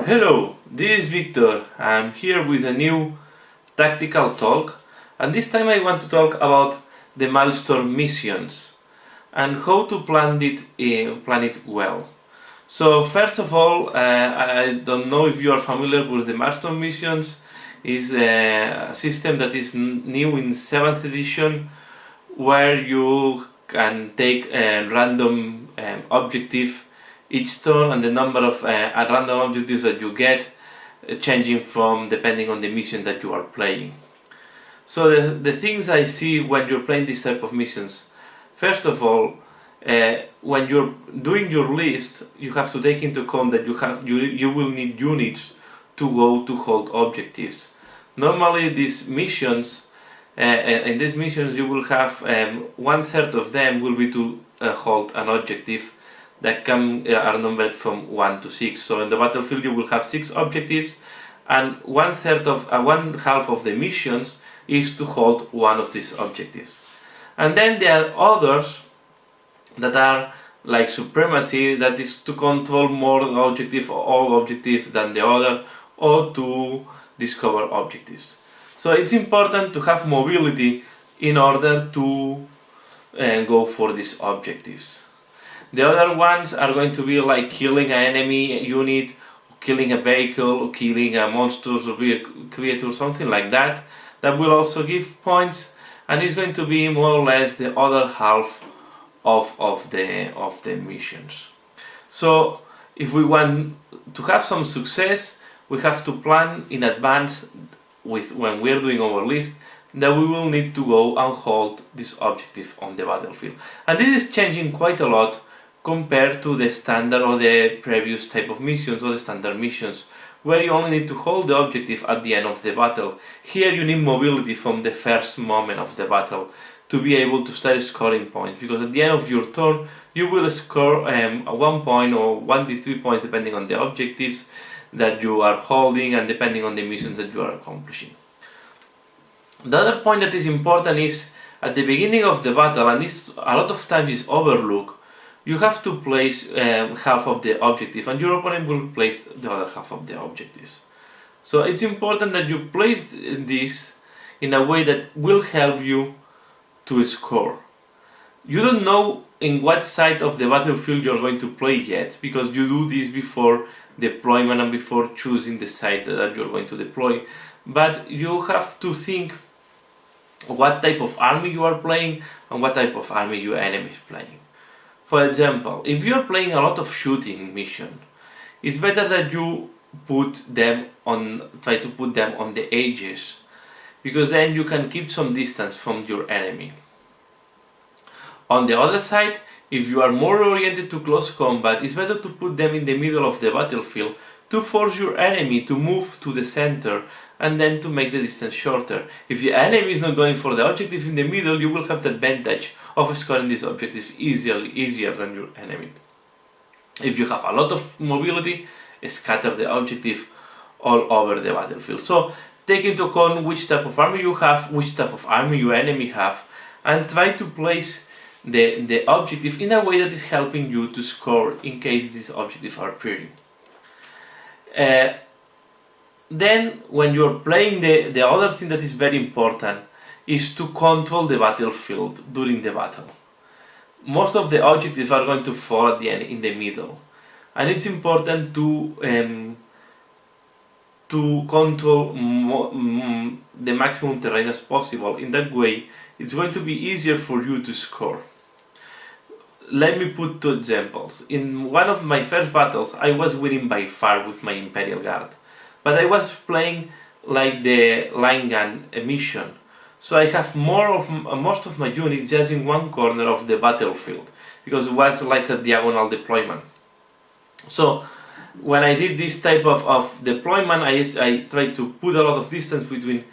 Hello, this is Victor. I'm here with a new tactical talk, and this time I want to talk about the Maelstrom Missions and how to plan it well. So first of all, I don't know if you are familiar with the Maelstrom Missions. Is a system that is new in 7th edition, where you can take a random objective each turn, and the number of random objectives that you get changing from depending on the mission that you are playing. So the things I see when you're playing this type of missions, first of all, when you're doing your list, you have to take into account that you will need units to go to hold objectives. Normally these missions, in these missions you will have 1/3 of them will be to hold an objective that are numbered from 1 to 6. So in the battlefield you will have 6 objectives, and 1/2 of the missions is to hold one of these objectives. And then there are others that are like supremacy, that is to control more objective or all objectives than the other, or to discover objectives. So it's important to have mobility in order to go for these objectives. The other ones are going to be like killing an enemy unit, killing a vehicle, or killing a monster or creature, something like that. That will also give points, and it's going to be more or less the other half of the missions. So if we want to have some success, we have to plan in advance when we're doing our list that we will need to go and hold this objective on the battlefield. And this is changing quite a lot compared to the standard or the previous type of missions or the standard missions, where you only need to hold the objective at the end of the battle. Here you need mobility from the first moment of the battle to be able to start scoring points, because at the end of your turn you will score 1 point or 1d3 points depending on the objectives that you are holding and depending on the missions that you are accomplishing. The other point that is important is at the beginning of the battle, and this a lot of times is overlooked, you have to place half of the objective, and your opponent will place the other half of the objectives. So it's important that you place this in a way that will help you to score. You don't know in what side of the battlefield you're going to play yet, because you do this before deployment and before choosing the site that you're going to deploy. But you have to think what type of army you are playing and what type of army your enemy is playing. For example, if you're playing a lot of shooting mission, it's better that you try to put them on the edges, because then you can keep some distance from your enemy. On the other side, if you are more oriented to close combat, it's better to put them in the middle of the battlefield to force your enemy to move to the center and then to make the distance shorter. If your enemy is not going for the objective in the middle, you will have the advantage of scoring these objectives easier than your enemy. If you have a lot of mobility, scatter the objective all over the battlefield. So take into account which type of army you have, which type of army your enemy have, and try to place the objective in a way that is helping you to score in case these objectives are appearing. Then when you're playing, the other thing that is very important is to control the battlefield during the battle. Most of the objectives are going to fall at the end in the middle, and it's important to control the maximum terrain as possible. In that way, it's going to be easier for you to score. Let me put 2 examples. In one of my first battles, I was winning by far with my Imperial Guard, but I was playing like the line gun mission. So I have most of my units just in one corner of the battlefield, because it was like a diagonal deployment. So when I did this type of deployment, I tried to put a lot of distance between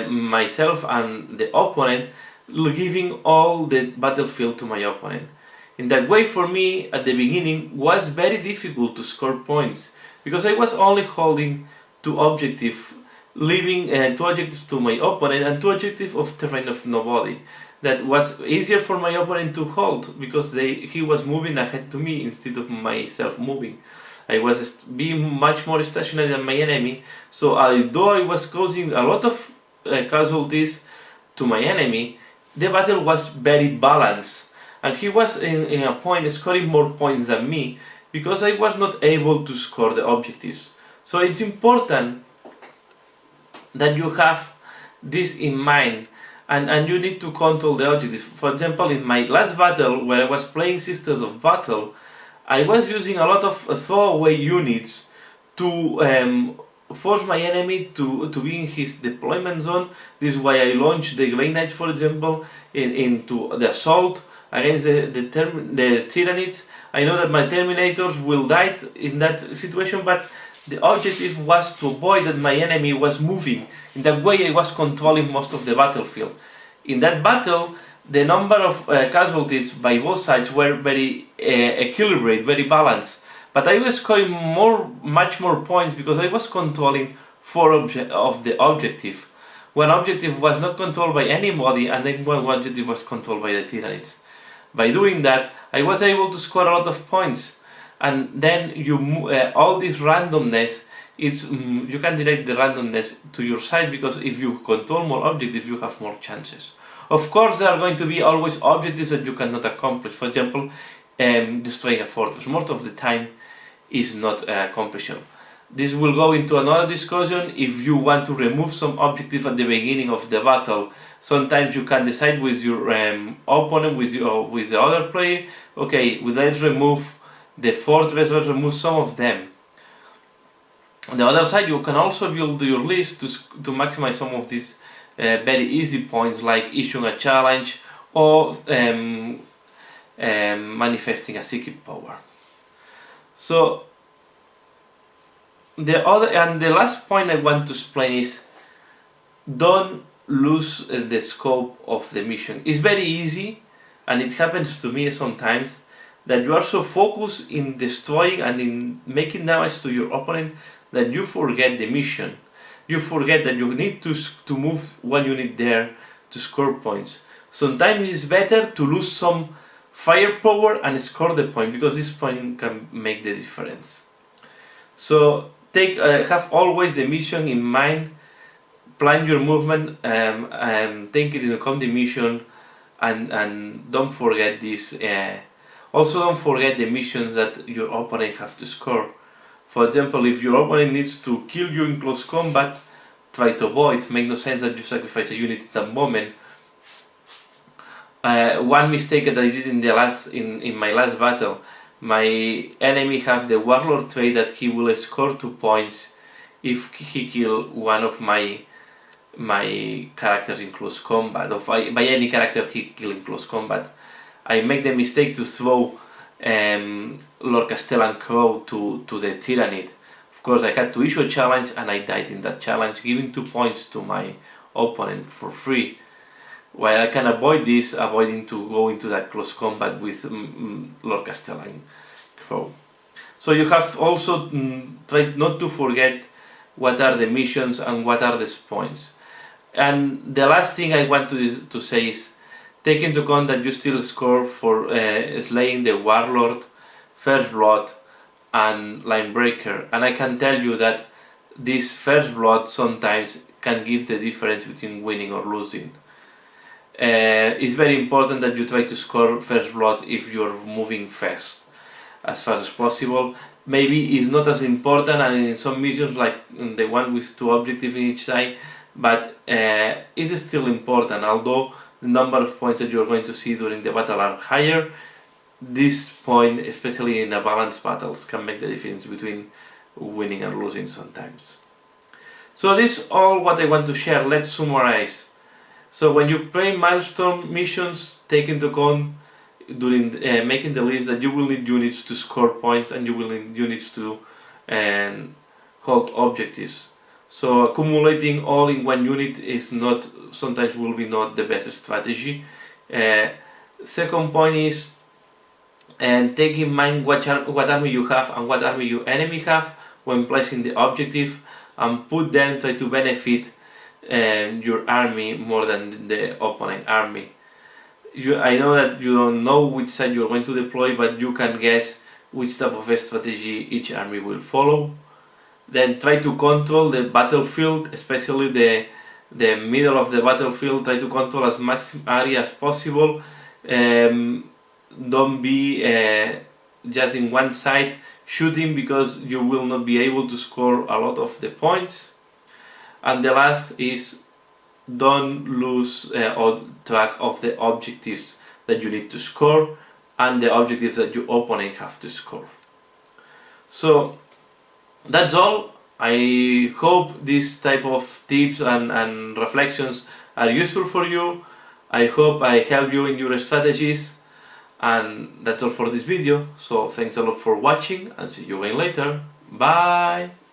myself and the opponent, giving all the battlefield to my opponent. In that way, for me, at the beginning, was very difficult to score points, because I was only holding 2 objectives, leaving 2 objectives to my opponent and 2 objectives of terrain of nobody. That was easier for my opponent to hold, because he was moving ahead to me instead of myself moving. I was being much more stationary than my enemy, so although I was causing a lot of casualties to my enemy, the battle was very balanced, and he was in a point scoring more points than me because I was not able to score the objectives. So it's important that you have this in mind, and you need to control the objectives. For example, in my last battle, where I was playing Sisters of Battle, I was using a lot of throwaway units to force my enemy to be in his deployment zone. This is why I launched the Grey Knights, for example, into the assault against the Tyranids. I know that my Terminators will die in that situation, but the objective was to avoid that my enemy was moving. In that way I was controlling most of the battlefield. In that battle, the number of casualties by both sides were very equilibrated, very balanced. But I was scoring much more points because I was controlling 4 of the objective. One objective was not controlled by anybody, and then one objective was controlled by the Tyranids. By doing that, I was able to score a lot of points. And then all this randomness, you can direct the randomness to your side, because if you control more objectives, you have more chances. Of course, there are going to be always objectives that you cannot accomplish. For example, destroying a fortress most of the time is not accomplishable. This will go into another discussion. If you want to remove some objective at the beginning of the battle, sometimes you can decide with your opponent, with the other player, okay, let's remove the fortress, let's remove some of them. On the other side, you can also build your list to maximize some of these very easy points, like issuing a challenge or manifesting a psychic power. So the last point I want to explain is, don't lose the scope of the mission. It's very easy, and it happens to me sometimes, that you are so focused in destroying and in making damage to your opponent that you forget the mission. You forget that you need to move one unit there to score points. Sometimes it's better to lose some firepower and score the point, because this point can make the difference. So have always the mission in mind, plan your movement, take it into account the mission, and don't forget this. Also, don't forget the missions that your opponent have to score. For example, if your opponent needs to kill you in close combat, try to avoid. Make no sense that you sacrifice a unit at that moment. One mistake that I did in my last battle, my enemy have the Warlord trait that he will score 2 points if he kill one of my characters in close combat, or by any character he kill in close combat. I make the mistake to throw Lord Castellan Crow to the Tyrannid. Of course, I had to issue a challenge, and I died in that challenge, giving 2 points to my opponent for free. While I can avoid this, avoiding to go into that close combat with Lord Castellan Crow. So you have also tried not to forget what are the missions and what are the points. And the last thing I want to say is, take into account that you still score for slaying the Warlord, First Blood, and Linebreaker. And I can tell you that this First Blood sometimes can give the difference between winning or losing. It's very important that you try to score First Blood if you're moving fast as possible. Maybe it's not as important, and in some missions, like the one with 2 objectives in each side, but it's still important. Although the number of points that you're going to see during the battle are higher, this point, especially in the balanced battles, can make the difference between winning and losing sometimes. So this is all what I want to share. Let's summarize. So when you play Maelstrom Missions, take into account during making the list that you will need units to score points, and you will need units to hold objectives. So accumulating all in one unit is sometimes will be not the best strategy. Second point is, take in mind what army you have and what army your enemy have when placing the objective, and put them, try to benefit your army more than the opponent army. I know that you don't know which side you're going to deploy, but you can guess which type of strategy each army will follow. Then try to control the battlefield, especially the middle of the battlefield. Try to control as much area as possible. Don't be just in one side shooting, because you will not be able to score a lot of the points. And the last is, don't lose track of the objectives that you need to score and the objectives that your opponent have to score. So that's all. I hope this type of tips and reflections are useful for you. I hope I help you in your strategies. And that's all for this video. So thanks a lot for watching, and see you again later. Bye!